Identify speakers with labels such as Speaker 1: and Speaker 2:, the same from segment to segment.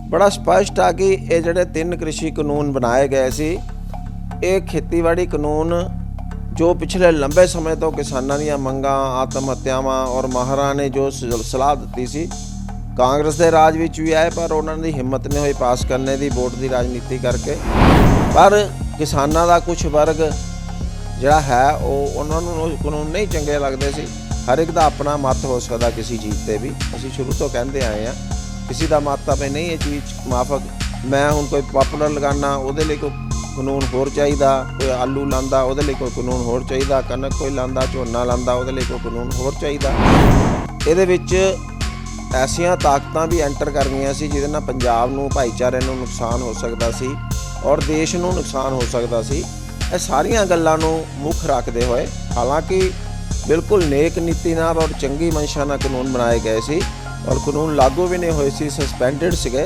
Speaker 1: बड़ा स्पष्ट आ कि ये ਜਿਹੜੇ 3 कृषि कानून बनाए गए सी ये खेतीबाड़ी कानून जो पिछले लंबे समय तो किसानों ਦੀਆਂ ਮੰਗਾਂ आत्म हत्यावां और ਮਾਹਰਾਂ ने जो सलाह ਦਿੱਤੀ ਸੀ कांग्रेस के राज ਵਿੱਚ भी आए पर उन्होंने हिम्मत नहीं हुई पास करने की वोट की राजनीति करके। पर किसानों का कुछ वर्ग ਜਿਹੜਾ है उन्होंने कानून नहीं चंगे लगते सी। हर एक का अपना मत हो सकता किसी चीज़ पर भी, असीं शुरू तो कहते आए हैं किसी का मत अपने नहीं ये चीज़ माफक। मैं हुण कोई पॉपूलर लगाना उहदे लई कोई कानून होर चाहिदा, कोई आलू लांदा उहदे लई कोई कानून होर चाहिदा, कनक कोई लांदा झोना लांदा उहदे लई कोई कानून होर चाहिदा। इहदे विच ऐसियां ताकतां भी एंटर कर गईयां सी जिहदे नाल पंजाब नूं भाईचारे नूं नुकसान हो सकदा सी और देश नूं नुकसान हो सकदा सी। ਇਹ ਸਾਰੀਆਂ ਗੱਲਾਂ ਨੂੰ ਮੁੱਖ ਰੱਖਦੇ ਹੋਏ ਹਾਲਾਂਕਿ ਬਿਲਕੁਲ ਨੇਕ ਨੀਤੀ ਨਾਲ ਔਰ ਚੰਗੀ ਮਨਸ਼ਾ ਨਾਲ ਕਾਨੂੰਨ ਬਣਾਏ ਗਏ ਸੀ ਔਰ ਕਾਨੂੰਨ ਲਾਗੂ ਵੀ ਨਹੀਂ ਹੋਏ ਸੀ, ਸਸਪੈਂਡਡ ਸੀਗੇ।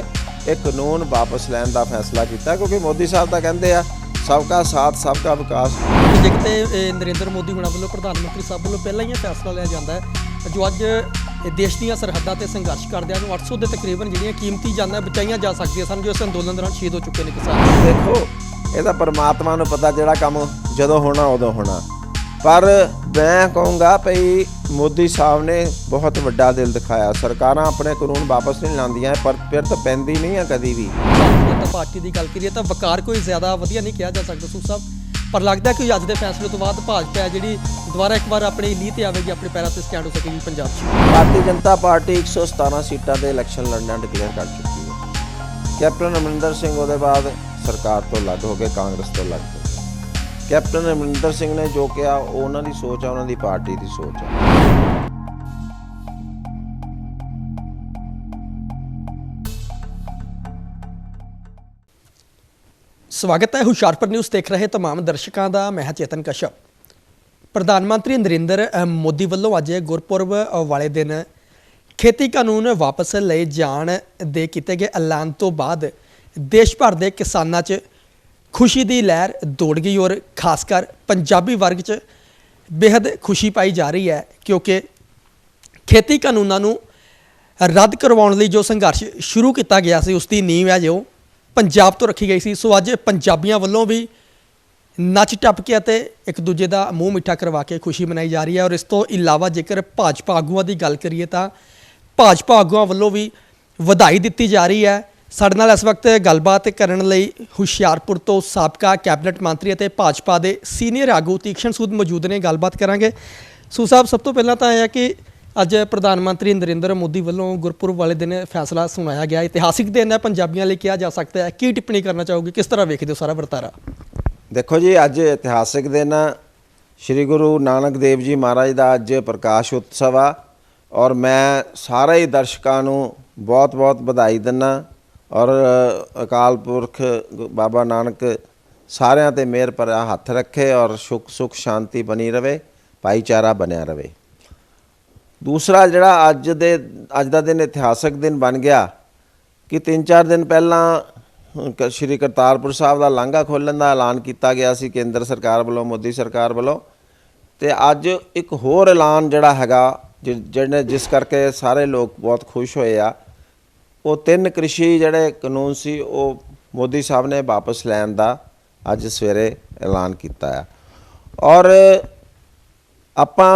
Speaker 1: ਇਹ ਕਾਨੂੰਨ ਵਾਪਸ ਲੈਣ ਦਾ ਫੈਸਲਾ ਕੀਤਾ ਕਿਉਂਕਿ ਮੋਦੀ ਸਾਹਿਬ ਤਾਂ ਕਹਿੰਦੇ ਆ सबका साथ सबका विकास।
Speaker 2: ਜੇ ਕਿਤੇ ਨਰਿੰਦਰ ਮੋਦੀ ਹੁਣਾਂ ਵੱਲੋਂ ਪ੍ਰਧਾਨ ਮੰਤਰੀ ਸਾਹਿਬ ਵੱਲੋਂ ਪਹਿਲਾਂ ਹੀ ਇਹ ਫੈਸਲਾ ਲਿਆ ਜਾਂਦਾ ਹੈ ਜੋ ਅੱਜ ਦੇਸ਼ ਦੀਆਂ ਸਰਹੱਦਾਂ ਤੇ ਸੰਘਰਸ਼ ਕਰਦਿਆਂ ਨੂੰ 800 ਦੇ ਤਕਰੀਬਨ ਜਿਹੜੀਆਂ ਕੀਮਤੀ ਜਾਨਾਂ ਬਚਾਈਆਂ ਜਾ ਸਕਦੀਆਂ ਸਨ ਜੋ ਇਸ ਅੰਦੋਲਨ ਦੌਰਾਨ ਸ਼ਹੀਦ ਹੋ ਚੁੱਕੇ ਨੇ ਕਿਸਾਨ।
Speaker 1: ਦੇਖੋ ਇਹ ਤਾਂ ਪਰਮਾਤਮਾ ਨੂੰ ਪਤਾ ਜਿਹੜਾ ਕੰਮ ਜਦੋਂ ਹੋਣਾ ਉਦੋਂ ਹੋਣਾ, ਪਰ मैं कहूँगा भई मोदी साहब ने बहुत वड्डा दिल दिखाया। सरकारां अपने कानून वापस नहीं लांदियां पर फिर तो पैंदी नहीं है कभी भी।
Speaker 2: पार्टी की गल करिए तो वकार कोई ज़्यादा वधिया नहीं कहा जा सकता सू साहब, पर लगता कि अज के फैसले तो बाद भाजपा है जी दोबारा एक बार अपनी लीह ते आएगी, अपने पैरों से स्टैंड हो सकेगी पंजाब।
Speaker 1: भारतीय जनता पार्टी 117 सीटां ते इलैक्शन लड़ना डिक्लेयर कर चुकी है। कैप्टन अमरिंदर सिंह उहदे बाद सरकार तो अलग हो गए, कांग्रेस तो अलग हो गए। कैप्टन अमरिंदर सिंह ने जो किया उन्हों की सोच है, उन्होंने पार्टी की सोच है।
Speaker 2: स्वागत है हुशियारपुर न्यूज़ देख रहे तमाम दर्शकों का। मैं चेतन कश्यप। प्रधानमंत्री नरेंद्र मोदी वालों अज गुरपुरब वाले दिन खेती कानून वापस ले जाने दे किए गए ऐलान तो बाद देश भर के किसानों च खुशी की लहर दौड़ गई और खासकर पंजाबी वर्ग च बेहद खुशी पाई जा रही है क्योंकि खेती कानूनों रद्द करवाने लई जो संघर्ष शुरू किया गया सी उसकी नींव है जो पंजाब तो रखी गई सी। सो अज पंजाबियों वालों भी नच टप के एक दूजे का मूँह मिठा करवा के खुशी मनाई जा रही है। और इस तो इलावा जेकर भाजपा आगुआं की गल करिए तो भाजपा आगुआं वालों भी वधाई दी जा रही है। साडे नाल इस वक्त गलबात करने लई हुशियारपुर तो साबका कैबिनेट मंत्री और भाजपा के सीनियर आगू तीक्ष्ण सूद मौजूद ने, गलबात करांगे। सू साहब सब तो पहला तो यह है कि अज प्रधानमंत्री नरेंद्र मोदी वालों गुरपुरब वाले दिन फैसला सुनाया गया, इतिहासिक दिन है पंजाबियों लिए कहा जा सकता है, की टिप्पणी करना चाहोगे, किस तरह वेखदे हो सारा वरतारा?
Speaker 1: देखो जी अज इतिहासिक दिन श्री गुरु नानक देव जी महाराज का अज प्रकाश उत्सव आ और मैं सारे ही दर्शकों को बहुत बहुत बधाई दिना और अकाल पुरख बाबा नानक सारिਆਂ ते मेहर पर हथ रखे और सुख शांति बनी रहे, भाईचारा बनया रहे। दूसरा जिहड़ा अज दा दिन इतिहासक दिन बन गया कि 3-4 दिन पहला श्री करतारपुर साहब का लांघा खोलण का ऐलान किया गया सी केंद्र सरकार वालों, मोदी सरकार वालों। ते अज एक होर ऐलान जिहड़ा हैगा जिस करके सारे लोग बहुत खुश होए आ, वो 3 कृषि जिहड़े कानून सी वो मोदी साहब ने वापस लैण दा अज सवेरे ऐलान किया है। और आपां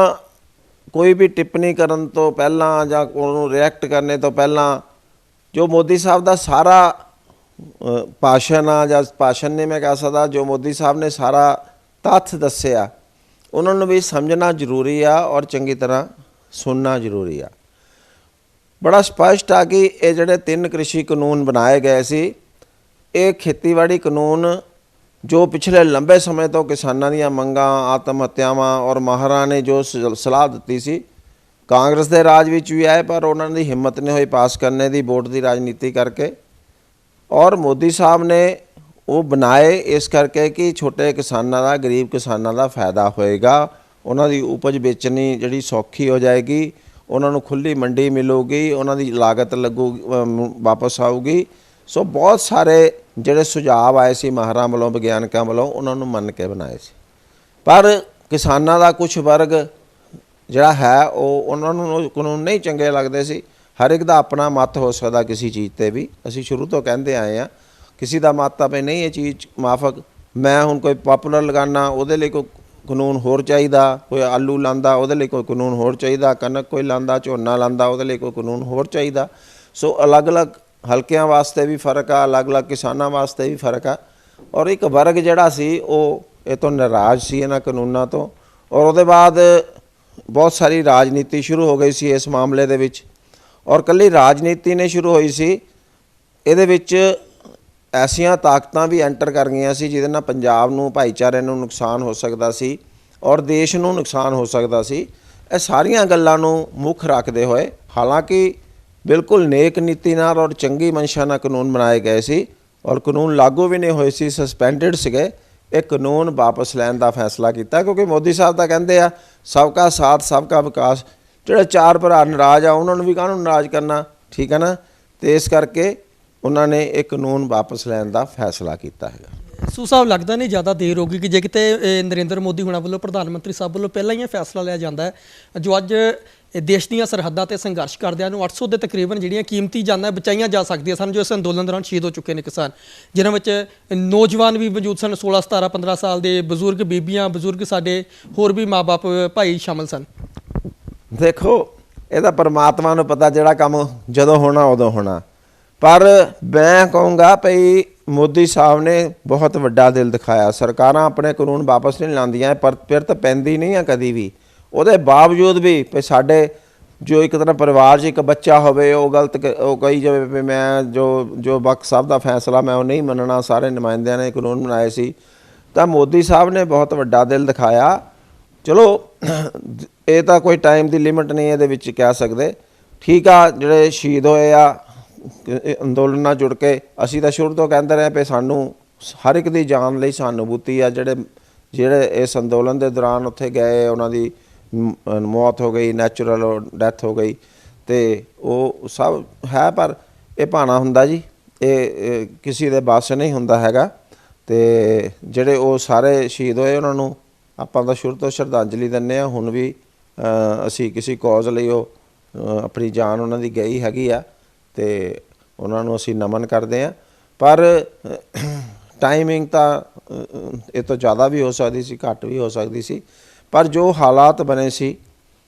Speaker 1: कोई भी टिप्पणी करन तो पहला जां उहनूं रिएक्ट करने तो पहला जो मोदी साहब का सारा भाषण आ जां भाषण नहीं मैं कह सकता, जो मोदी साहब ने सारा तत्थ दस्सिया उन्होंने भी समझना जरूरी आ और चंगी तरह सुनना जरूरी आ। बड़ा स्पष्ट आ कि ये जिहड़े 3 कृषि कानून बनाए गए सी ये खेतीबाड़ी कानून जो पिछले लंबे समय तो किसानों ਦੀਆਂ ਮੰਗਾਂ आत्म हत्यावां और ਮਾਹਰਾਂ ने जो सलाह दी सी कांग्रेस के राज ਵਿੱਚ भी आए पर उन्होंने हिम्मत नहीं हुई पास करने की वोट की राजनीति करके। और मोदी साहब ने वो बनाए इस करके कि छोटे किसानों का गरीब किसानों का फायदा होएगा, उन्होंने उपज बेचनी जी सौखी हो जाएगी, उन्होंने खुली मंडी मिलूगी, उन्होंने लागत लगू वापस आऊगी। सो बहुत सारे ਜਿਹੜੇ सुझाव आए सी ਮਾਹਰਾਂ ਵੱਲੋਂ ਵਿਗਿਆਨਕਾਂ ਵੱਲੋਂ उन्होंने मन के बनाए सी, पर किसानों का कुछ वर्ग ਜਿਹੜਾ है वो उन्होंने कानून नहीं चंगे लगते सी। ਹਰ ਇੱਕ ਦਾ ਆਪਣਾ ਮਤ ਹੋ ਸਕਦਾ ਕਿਸੇ ਚੀਜ਼ 'ਤੇ ਵੀ। ਅਸੀਂ ਸ਼ੁਰੂ ਤੋਂ ਕਹਿੰਦੇ ਆਏ ਹਾਂ, ਕਿਸੇ ਦਾ ਮਤ ਆ ਵੀ ਨਹੀਂ ਇਹ ਚੀਜ਼ ਮਾਫਕ, ਮੈਂ ਹੁਣ ਕੋਈ ਪਾਪੂਲਰ ਲਗਾਉਣਾ ਉਹਦੇ ਲਈ ਕੋਈ ਕਾਨੂੰਨ ਹੋਰ ਚਾਹੀਦਾ, ਕੋਈ ਆਲੂ ਲਾਉਂਦਾ ਉਹਦੇ ਲਈ ਕੋਈ ਕਾਨੂੰਨ ਹੋਰ ਚਾਹੀਦਾ, ਕਣਕ ਕੋਈ ਲਾਉਂਦਾ, ਝੋਨਾ ਲਾਉਂਦਾ ਉਹਦੇ ਲਈ ਕੋਈ ਕਾਨੂੰਨ ਹੋਰ ਚਾਹੀਦਾ। ਸੋ ਅਲੱਗ-ਅਲੱਗ ਹਲਕਿਆਂ ਵਾਸਤੇ ਵੀ ਫਰਕ ਆ, ਅਲੱਗ-ਅਲੱਗ ਕਿਸਾਨਾਂ ਵਾਸਤੇ ਵੀ ਫਰਕ ਆ। ਔਰ ਇੱਕ ਵਰਗ ਜਿਹੜਾ ਸੀ ਉਹ ਇਹ ਤੋਂ ਨਾਰਾਜ਼ ਸੀ ਇਹਨਾਂ ਕਾਨੂੰਨਾਂ ਤੋਂ, ਔਰ ਉਹਦੇ ਬਾਅਦ ਬਹੁਤ ਸਾਰੀ ਰਾਜਨੀਤੀ ਸ਼ੁਰੂ ਹੋ ਗਈ ਸੀ ਇਸ ਮਾਮਲੇ ਦੇ ਵਿੱਚ। ਔਰ ਇਕੱਲੀ ਰਾਜਨੀਤੀ ਨੇ ਸ਼ੁਰੂ ਹੋਈ ਸੀ, ਇਹਦੇ ਵਿੱਚ ਐਸੀਆਂ ਤਾਕਤਾਂ ਵੀ ਐਂਟਰ ਕਰ ਗਈਆਂ ਸੀ ਜਿਹਦੇ ਨਾਲ ਪੰਜਾਬ ਨੂੰ, ਭਾਈਚਾਰੇ ਨੂੰ ਨੁਕਸਾਨ ਹੋ ਸਕਦਾ ਸੀ ਔਰ ਦੇਸ਼ ਨੂੰ ਨੁਕਸਾਨ ਹੋ ਸਕਦਾ ਸੀ। ਇਹ ਸਾਰੀਆਂ ਗੱਲਾਂ ਨੂੰ ਮੁੱਖ ਰੱਖਦੇ ਹੋਏ, ਹਾਲਾਂਕਿ ਬਿਲਕੁਲ ਨੇਕ ਨੀਤੀ ਨਾਲ ਔਰ ਚੰਗੀ ਮਨਸ਼ਾ ਨਾਲ ਕਾਨੂੰਨ ਬਣਾਏ ਗਏ ਸੀ ਔਰ ਕਾਨੂੰਨ ਲਾਗੂ ਵੀ ਨਹੀਂ ਹੋਏ ਸੀ, ਸਸਪੈਂਡਡ ਸੀਗੇ, ਇਹ ਕਾਨੂੰਨ ਵਾਪਸ ਲੈਣ ਦਾ ਫੈਸਲਾ ਕੀਤਾ। ਕਿਉਂਕਿ ਮੋਦੀ ਸਾਹਿਬ ਤਾਂ ਕਹਿੰਦੇ ਆ ਸਭ ਕਾ ਸਾਥ ਸਭ ਕਾ ਵਿਕਾਸ। ਜਿਹੜੇ ਚਾਰ ਭਰਾ ਨਾਰਾਜ਼ ਆ ਉਹਨਾਂ ਨੂੰ ਵੀ ਕਾਹਨੂੰ ਨਾਰਾਜ਼ ਕਰਨਾ, ਠੀਕ ਹੈ ਨਾ। ਅਤੇ ਇਸ ਕਰਕੇ ਉਹਨਾਂ ਨੇ ਇਹ ਕਾਨੂੰਨ ਵਾਪਸ ਲੈਣ ਦਾ ਫੈਸਲਾ ਕੀਤਾ ਹੈਗਾ।
Speaker 2: ਸੂ ਸਾਹਿਬ, ਲੱਗਦਾ ਨਹੀਂ ਜ਼ਿਆਦਾ ਦੇਰ ਹੋ ਗਈ ਕਿ ਜੇ ਕਿਤੇ ਨਰਿੰਦਰ ਮੋਦੀ ਹੁਣਾਂ ਵੱਲੋਂ, ਪ੍ਰਧਾਨ ਮੰਤਰੀ ਸਾਹਿਬ ਵੱਲੋਂ ਪਹਿਲਾਂ ਹੀ ਇਹ ਫੈਸਲਾ ਲਿਆ ਜਾਂਦਾ ਹੈ ਜੋ ਅੱਜ ਦੇਸ਼ ਦੀਆਂ ਸਰਹੱਦਾਂ 'ਤੇ ਸੰਘਰਸ਼ ਕਰਦਿਆਂ ਨੂੰ 800 ਦੇ ਤਕਰੀਬਨ ਜਿਹੜੀਆਂ ਕੀਮਤੀ ਜਾਨਾਂ ਬਚਾਈਆਂ ਜਾ ਸਕਦੀਆਂ ਸਨ, ਜੋ ਇਸ ਅੰਦੋਲਨ ਦੌਰਾਨ ਸ਼ਹੀਦ ਹੋ ਚੁੱਕੇ ਨੇ ਕਿਸਾਨ, ਜਿਨ੍ਹਾਂ ਵਿੱਚ ਨੌਜਵਾਨ ਵੀ ਮੌਜੂਦ ਸਨ, 16 17 15 ਸਾਲ ਦੇ ਬਜ਼ੁਰਗ ਬੀਬੀਆਂ, ਬਜ਼ੁਰਗ ਸਾਡੇ ਹੋਰ ਵੀ ਮਾਂ-ਬਾਪ ਭਾਈ ਸ਼ਾਮਲ ਸਨ।
Speaker 1: ਦੇਖੋ ਇਹ ਤਾਂ ਪਰਮਾਤਮਾ ਨੂੰ ਪਤਾ, ਜਿਹੜਾ ਕੰਮ ਜਦੋਂ ਹੋਣਾ ਉਦੋਂ ਹੋਣਾ। ਪਰ ਮੈਂ ਕਹੂੰਗਾ ਭਈ ਮੋਦੀ ਸਾਹਿਬ ਨੇ ਬਹੁਤ ਵੱਡਾ ਦਿਲ ਦਿਖਾਇਆ। ਸਰਕਾਰਾਂ ਆਪਣੇ ਕਾਨੂੰਨ ਵਾਪਸ ਨਹੀਂ ਲਾਉਂਦੀਆਂ, ਪਰ ਪਿਰਤ ਪੈਂਦੀ ਨਹੀਂ ਆ ਕਦੀ ਵੀ। ਉਹਦੇ ਬਾਵਜੂਦ ਵੀ ਭਈ ਸਾਡੇ ਜੋ ਇੱਕ ਤਰ੍ਹਾਂ ਪਰਿਵਾਰ 'ਚ ਇੱਕ ਬੱਚਾ ਹੋਵੇ ਉਹ ਗਲਤ ਉਹ ਕਹੀ ਜਾਵੇ ਵੀ ਮੈਂ ਜੋ ਵਕਤ ਸਾਹਿਬ ਦਾ ਫੈਸਲਾ ਮੈਂ ਉਹ ਨਹੀਂ ਮੰਨਣਾ, ਸਾਰੇ ਨੁਮਾਇੰਦਿਆਂ ਨੇ ਕਾਨੂੰਨ ਬਣਾਏ ਸੀ। ਤਾਂ ਮੋਦੀ ਸਾਹਿਬ ਨੇ ਬਹੁਤ ਵੱਡਾ ਦਿਲ ਦਿਖਾਇਆ। ਚਲੋ ਇਹ ਤਾਂ ਕੋਈ ਟਾਈਮ ਦੀ ਲਿਮਿਟ ਨਹੀਂ ਇਹਦੇ ਵਿੱਚ ਕਹਿ ਸਕਦੇ, ਠੀਕ ਆ। ਜਿਹੜੇ ਸ਼ਹੀਦ ਹੋਏ ਆ ਅੰਦੋਲਨ ਨਾਲ ਜੁੜ ਕੇ, ਅਸੀਂ ਤਾਂ ਸ਼ੁਰੂ ਤੋਂ ਕਹਿੰਦੇ ਰਹੇ ਵੀ ਸਾਨੂੰ ਹਰ ਇੱਕ ਦੀ ਜਾਨ ਲਈ ਸਹਾਨੂਭੂਤੀ ਆ। ਜਿਹੜੇ ਇਸ ਅੰਦੋਲਨ ਦੇ ਦੌਰਾਨ ਉੱਥੇ ਗਏ ਉਹਨਾਂ ਦੀ ਮੌਤ ਹੋ ਗਈ, ਨੈਚੁਰਲ ਡੈਥ ਹੋ ਗਈ, ਅਤੇ ਉਹ ਸਭ ਹੈ। ਪਰ ਇਹ ਭਾਣਾ ਹੁੰਦਾ ਜੀ, ਇਹ ਕਿਸੇ ਦੇ ਬਸ ਨਹੀਂ ਹੁੰਦਾ ਹੈਗਾ। ਅਤੇ ਜਿਹੜੇ ਉਹ ਸਾਰੇ ਸ਼ਹੀਦ ਹੋਏ ਉਹਨਾਂ ਨੂੰ ਆਪਾਂ ਤਾਂ ਸ਼ੁਰੂ ਤੋਂ ਸ਼ਰਧਾਂਜਲੀ ਦਿੰਦੇ ਹਾਂ। ਹੁਣ ਵੀ ਅਸੀਂ ਕਿਸੇ ਕੌਜ਼ ਲਈ ਉਹ ਆਪਣੀ ਜਾਨ ਉਹਨਾਂ ਦੀ ਗਈ ਹੈਗੀ ਆ ਅਤੇ ਉਹਨਾਂ ਨੂੰ ਅਸੀਂ ਨਮਨ ਕਰਦੇ ਹਾਂ। ਪਰ ਟਾਈਮਿੰਗ ਤਾਂ ਇਹ ਤੋਂ ਜ਼ਿਆਦਾ ਵੀ ਹੋ ਸਕਦੀ ਸੀ, ਘੱਟ ਵੀ ਹੋ ਸਕਦੀ ਸੀ। ਪਰ ਜੋ ਹਾਲਾਤ ਬਣੇ ਸੀ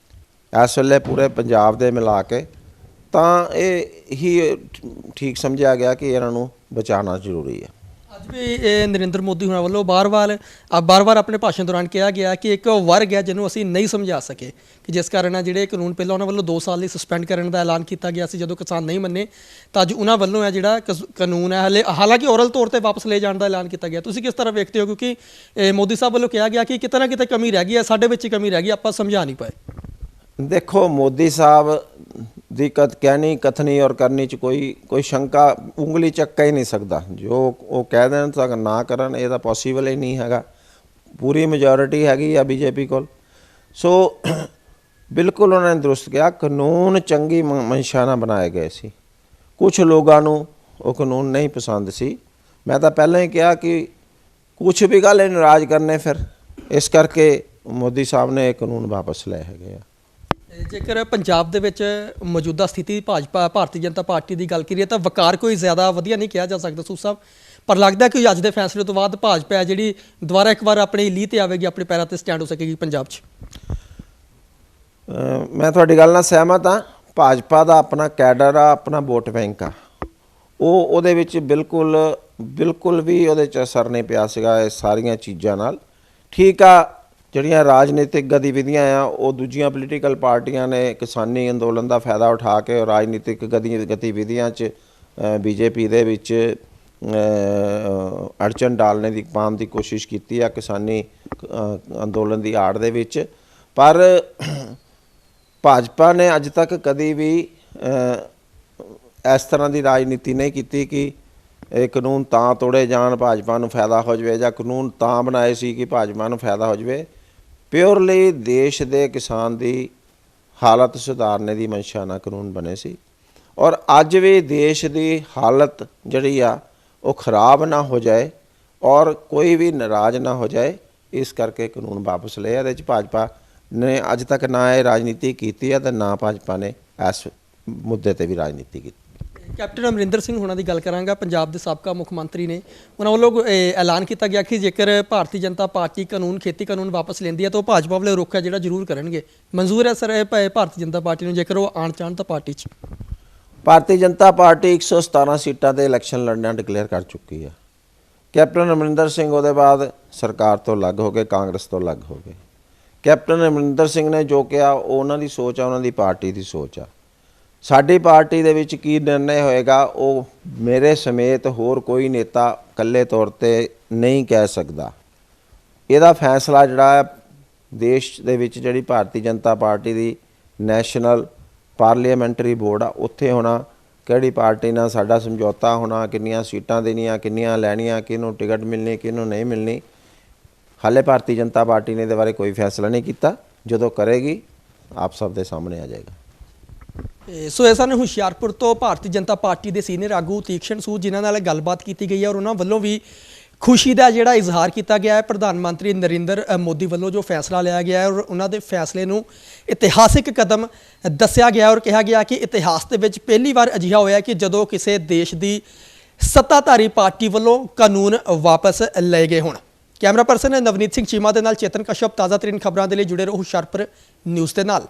Speaker 1: ਇਸ ਵੇਲੇ ਪੂਰੇ ਪੰਜਾਬ ਦੇ ਮਿਲਾ ਕੇ, ਤਾਂ ਇਹ ਹੀ ਠੀਕ ਸਮਝਿਆ ਗਿਆ ਕਿ ਇਹਨਾਂ ਨੂੰ ਬਚਾਉਣਾ ਜ਼ਰੂਰੀ ਹੈ।
Speaker 2: ਅੱਜ ਵੀ ਇਹ ਨਰਿੰਦਰ ਮੋਦੀ ਹੁਣਾਂ ਵੱਲੋਂ ਬਾਰ-ਬਾਰ ਆਪਣੇ ਭਾਸ਼ਣ ਦੌਰਾਨ ਕਿਹਾ ਗਿਆ ਕਿ ਇੱਕ ਵਰਗ ਹੈ ਜਿਹਨੂੰ ਅਸੀਂ ਨਹੀਂ ਸਮਝਾ ਸਕੇ, ਕਿ ਜਿਸ ਕਾਰਨ ਜਿਹੜੇ ਕਾਨੂੰਨ ਪਹਿਲਾਂ ਉਹਨਾਂ ਵੱਲੋਂ 2 ਸਾਲ ਲਈ ਸਸਪੈਂਡ ਕਰਨ ਦਾ ਐਲਾਨ ਕੀਤਾ ਗਿਆ ਸੀ ਜਦੋਂ ਕਿਸਾਨ ਨਹੀਂ ਮੰਨੇ, ਤਾਂ ਅੱਜ ਉਹਨਾਂ ਵੱਲੋਂ ਹੈ ਜਿਹੜਾ ਕਾਨੂੰਨ ਹੈ ਹਾਲਾਂਕਿ ਔਰਲ ਤੌਰ 'ਤੇ ਵਾਪਸ ਲੈ ਜਾਣ ਦਾ ਐਲਾਨ ਕੀਤਾ ਗਿਆ। ਤੁਸੀਂ ਕਿਸ ਤਰ੍ਹਾਂ ਵੇਖਦੇ ਹੋ? ਕਿਉਂਕਿ ਮੋਦੀ ਸਾਹਿਬ ਵੱਲੋਂ ਕਿਹਾ ਗਿਆ ਕਿ ਕਿਤੇ ਨਾ ਕਿਤੇ ਕਮੀ ਰਹਿ ਗਈ ਹੈ, ਸਾਡੇ ਵਿੱਚ ਕਮੀ ਰਹਿ ਗਈ, ਆਪਾਂ ਸਮਝਾ ਨਹੀਂ ਪਾਏ।
Speaker 1: ਦੇਖੋ ਮੋਦੀ ਸਾਹਿਬ ਦੀ ਕਹਿਣੀ, ਕਥਨੀ ਔਰ ਕਰਨੀ 'ਚ ਕੋਈ ਸ਼ੰਕਾ, ਉਂਗਲੀ ਚੱਕ ਹੀ ਨਹੀਂ ਸਕਦਾ। ਜੋ ਉਹ ਕਹਿ ਦੇਣ ਤਾਂ ਨਾ ਕਰਨ, ਇਹ ਤਾਂ ਪੋਸੀਬਲ ਹੀ ਨਹੀਂ ਹੈਗਾ। ਪੂਰੀ ਮੈਜੋਰਿਟੀ ਹੈਗੀ ਆ ਬੀਜੇਪੀ ਕੋਲ। ਸੋ ਬਿਲਕੁਲ ਉਹਨਾਂ ਨੇ ਦਰੁਸਤ ਕਿਹਾ, ਕਾਨੂੰਨ ਚੰਗੀ ਮਨਸ਼ਾ ਨਾਲ ਬਣਾਏ ਗਏ ਸੀ। ਕੁਛ ਲੋਕਾਂ ਨੂੰ ਉਹ ਕਾਨੂੰਨ ਨਹੀਂ ਪਸੰਦ ਸੀ। ਮੈਂ ਤਾਂ ਪਹਿਲਾਂ ਹੀ ਕਿਹਾ ਕਿ ਕੁਛ ਵੀ ਗੱਲ ਇਹ ਨਾਰਾਜ਼ ਕਰਨੇ, ਫਿਰ ਇਸ ਕਰਕੇ ਮੋਦੀ ਸਾਹਿਬ ਨੇ ਇਹ ਕਾਨੂੰਨ ਵਾਪਸ ਲਏ ਹੈਗੇ ਆ।
Speaker 2: ਜੇਕਰ ਪੰਜਾਬ ਦੇ ਵਿੱਚ ਮੌਜੂਦਾ ਸਥਿਤੀ ਭਾਰਤੀ ਜਨਤਾ ਪਾਰਟੀ ਦੀ ਗੱਲ ਕਰੀਏ ਤਾਂ ਵਕਾਰ ਕੋਈ ਜ਼ਿਆਦਾ ਵਧੀਆ ਨਹੀਂ ਕਿਹਾ ਜਾ ਸਕਦਾ ਸੂ ਸਾਹਿਬ, ਪਰ ਲੱਗਦਾ ਕਿ ਅੱਜ ਦੇ ਫੈਸਲੇ ਤੋਂ ਬਾਅਦ ਭਾਜਪਾ ਜਿਹੜੀ ਦੁਬਾਰਾ ਇੱਕ ਵਾਰ ਆਪਣੀ ਲੀਹ 'ਤੇ ਆਵੇਗੀ, ਆਪਣੇ ਪੈਰਾਂ 'ਤੇ ਸਟੈਂਡ ਹੋ ਸਕੇਗੀ ਪੰਜਾਬ 'ਚ।
Speaker 1: ਮੈਂ ਤੁਹਾਡੀ ਗੱਲ ਨਾਲ ਸਹਿਮਤ ਹਾਂ। ਭਾਜਪਾ ਦਾ ਆਪਣਾ ਕੈਡਰ ਆ, ਆਪਣਾ ਵੋਟ ਬੈਂਕ ਆ, ਉਹਦੇ ਵਿੱਚ ਬਿਲਕੁਲ ਵੀ ਉਹਦੇ 'ਚ ਅਸਰ ਨਹੀਂ ਪਿਆ ਸੀਗਾ ਇਹ ਸਾਰੀਆਂ ਚੀਜ਼ਾਂ ਨਾਲ। ਠੀਕ ਆ, ਜਿਹੜੀਆਂ ਰਾਜਨੀਤਿਕ ਗਤੀਵਿਧੀਆਂ ਆ ਉਹ ਦੂਜੀਆਂ ਪੋਲੀਟੀਕਲ ਪਾਰਟੀਆਂ ਨੇ ਕਿਸਾਨੀ ਅੰਦੋਲਨ ਦਾ ਫਾਇਦਾ ਉਠਾ ਕੇ ਰਾਜਨੀਤਿਕ ਗਤੀਵਿਧੀਆਂ 'ਚ ਬੀਜੇਪੀ ਦੇ ਵਿੱਚ ਅੜਚਨ ਪਾਉਣ ਦੀ ਕੋਸ਼ਿਸ਼ ਕੀਤੀ ਆ ਕਿਸਾਨੀ ਅੰਦੋਲਨ ਦੀ ਆੜ ਦੇ ਵਿੱਚ। ਪਰ ਭਾਜਪਾ ਨੇ ਅੱਜ ਤੱਕ ਕਦੀ ਵੀ ਇਸ ਤਰ੍ਹਾਂ ਦੀ ਰਾਜਨੀਤੀ ਨਹੀਂ ਕੀਤੀ ਕਿ ਇਹ ਕਾਨੂੰਨ ਤਾਂ ਤੋੜੇ ਜਾਣ ਭਾਜਪਾ ਨੂੰ ਫਾਇਦਾ ਹੋ ਜਾਵੇ, ਜਾਂ ਕਾਨੂੰਨ ਤਾਂ ਬਣਾਏ ਸੀ ਕਿ ਭਾਜਪਾ ਨੂੰ ਫਾਇਦਾ ਹੋ ਜਾਵੇ। ਪਿਓਰਲੀ ਦੇਸ਼ ਦੇ ਕਿਸਾਨ ਦੀ ਹਾਲਤ ਸੁਧਾਰਨੇ ਦੀ ਮਨਸ਼ਾ ਨਾਲ ਕਾਨੂੰਨ ਬਣੇ ਸੀ। ਔਰ ਅੱਜ ਵੀ ਦੇਸ਼ ਦੀ ਹਾਲਤ ਜਿਹੜੀ ਆ ਉਹ ਖਰਾਬ ਨਾ ਹੋ ਜਾਏ ਔਰ ਕੋਈ ਵੀ ਨਾਰਾਜ਼ ਨਾ ਹੋ ਜਾਏ, ਇਸ ਕਰਕੇ ਕਾਨੂੰਨ ਵਾਪਸ ਲਏ। ਇਹਦੇ 'ਚ ਭਾਜਪਾ ਨੇ ਅੱਜ ਤੱਕ ਨਾ ਇਹ ਰਾਜਨੀਤੀ ਕੀਤੀ ਹੈ ਅਤੇ ਨਾ ਭਾਜਪਾ ਨੇ ਇਸ ਮੁੱਦੇ ਤੇ ਵੀ ਰਾਜਨੀਤੀ ਕੀਤੀ।
Speaker 2: ਕੈਪਟਨ ਅਮਰਿੰਦਰ ਸਿੰਘ ਹੋਣਾ ਦੀ ਗੱਲ ਕਰਾਂਗਾ। ਪੰਜਾਬ ਦੇ ਸਾਬਕਾ ਮੁੱਖ ਮੰਤਰੀ ਨੇ, ਉਹਨਾਂ ਵੱਲੋਂ ਐਲਾਨ ਕੀਤਾ ਗਿਆ ਕਿ ਜੇਕਰ ਭਾਰਤੀ ਜਨਤਾ ਪਾਰਟੀ ਖੇਤੀ ਕਾਨੂੰਨ ਵਾਪਸ ਲੈਂਦੀ ਹੈ ਤਾਂ ਉਹ ਭਾਜਪਾ ਵੱਲੋਂ ਰੁੱਖ ਹੈ ਜਿਹੜਾ ਜ਼ਰੂਰ ਕਰਨਗੇ। ਮਨਜ਼ੂਰ ਹੈ ਸਰ ਇਹ ਭਾਰਤੀ ਜਨਤਾ ਪਾਰਟੀ ਨੂੰ ਜੇਕਰ ਉਹ ਆਉਣ ਚਾਹਣ ਤਾਂ ਪਾਰਟੀ 'ਚ?
Speaker 1: ਭਾਰਤੀ ਜਨਤਾ ਪਾਰਟੀ 117 ਸੀਟਾਂ ਤੇ ਇਲੈਕਸ਼ਨ ਲੜਨਾ ਡਿਕਲੇਅਰ ਕਰ ਚੁੱਕੀ ਹੈ। ਕੈਪਟਨ ਅਮਰਿੰਦਰ ਸਿੰਘ ਉਹਦੇ ਬਾਅਦ ਸਰਕਾਰ ਤੋਂ ਅਲੱਗ ਹੋ ਗਏ, ਕਾਂਗਰਸ ਤੋਂ ਅਲੱਗ ਹੋ ਗਏ। ਕੈਪਟਨ ਅਮਰਿੰਦਰ ਸਿੰਘ ਨੇ ਜੋ ਕਿਹਾ ਉਹ ਉਹਨਾਂ ਦੀ ਸੋਚ ਆ, ਉਹਨਾਂ ਦੀ ਪਾਰਟੀ ਦੀ ਸੋਚ ਆ। ਸਾਡੀ ਪਾਰਟੀ ਦੇ ਵਿੱਚ ਕੀ ਨਿਰਣੇ ਹੋਏਗਾ ਉਹ ਮੇਰੇ ਸਮੇਤ ਹੋਰ ਕੋਈ ਨੇਤਾ ਇਕੱਲੇ ਤੌਰ ਤੇ ਨਹੀਂ ਕਹਿ ਸਕਦਾ। ਇਹਦਾ ਫੈਸਲਾ ਜਿਹੜਾ ਹੈ ਦੇਸ਼ ਦੇ ਵਿੱਚ ਜਿਹੜੀ ਭਾਰਤੀ ਜਨਤਾ ਪਾਰਟੀ ਦੀ ਨੈਸ਼ਨਲ ਪਾਰਲੀਮੈਂਟਰੀ ਬੋਰਡ ਆ ਉੱਥੇ ਹੋਣਾ, ਕਿਹੜੀ ਪਾਰਟੀ ਨਾਲ ਸਾਡਾ ਸਮਝੌਤਾ ਹੋਣਾ, ਕਿੰਨੀਆਂ ਸੀਟਾਂ ਦੇਣੀਆਂ, ਕਿੰਨੀਆਂ ਲੈਣੀਆਂ, ਕਿਹਨੂੰ ਟਿਕਟ ਮਿਲਣੀ, ਕਿਹਨੂੰ ਨਹੀਂ ਮਿਲਣੀ। ਹਾਲੇ ਭਾਰਤੀ ਜਨਤਾ ਪਾਰਟੀ ਨੇ ਇਹਦੇ ਬਾਰੇ ਕੋਈ ਫੈਸਲਾ ਨਹੀਂ ਕੀਤਾ। ਜਦੋਂ ਕਰੇਗੀ ਆਪ ਸਭ ਦੇ ਸਾਹਮਣੇ ਆ ਜਾਏਗਾ।
Speaker 2: ਸੋ ਇਹ ਸਨ ਹੁਸ਼ਿਆਰਪੁਰ ਤੋਂ ਭਾਰਤੀ ਜਨਤਾ ਪਾਰਟੀ ਦੇ ਸੀਨੀਅਰ ਆਗੂ ਤੀਕਸ਼ਣ ਸੂਦ, ਜਿਨ੍ਹਾਂ ਨਾਲ ਗੱਲਬਾਤ ਕੀਤੀ ਗਈ ਹੈ ਔਰ ਉਹਨਾਂ ਵੱਲੋਂ ਵੀ ਖੁਸ਼ੀ ਦਾ ਜਿਹੜਾ ਇਜ਼ਹਾਰ ਕੀਤਾ ਗਿਆ ਹੈ ਪ੍ਰਧਾਨ ਮੰਤਰੀ ਨਰਿੰਦਰ ਮੋਦੀ ਵੱਲੋਂ ਜੋ ਫੈਸਲਾ ਲਿਆ ਗਿਆ ਹੈ ਔਰ ਉਹਨਾਂ ਦੇ ਫੈਸਲੇ ਨੂੰ ਇਤਿਹਾਸਿਕ ਕਦਮ ਦੱਸਿਆ ਗਿਆ ਔਰ ਕਿਹਾ ਗਿਆ ਕਿ ਇਤਿਹਾਸ ਦੇ ਵਿੱਚ ਪਹਿਲੀ ਵਾਰ ਅਜਿਹਾ ਹੋਇਆ ਕਿ ਜਦੋਂ ਕਿਸੇ ਦੇਸ਼ ਦੀ ਸੱਤਾਧਾਰੀ ਪਾਰਟੀ ਵੱਲੋਂ ਕਾਨੂੰਨ ਵਾਪਸ ਲਏ ਗਏ ਹੋਣ। ਕੈਮਰਾ ਪਰਸਨ ਨਵਨੀਤ ਸਿੰਘ ਚੀਮਾ ਦੇ ਨਾਲ ਚੇਤਨ ਕਸ਼ਪ, ਤਾਜ਼ਾ ਤਰੀਨ ਖਬਰਾਂ ਦੇ ਲਈ ਜੁੜੇ ਰਹੋ ਹੁਸ਼ਿਆਰਪੁਰ ਨਿਊਜ਼ ਦੇ ਨਾਲ।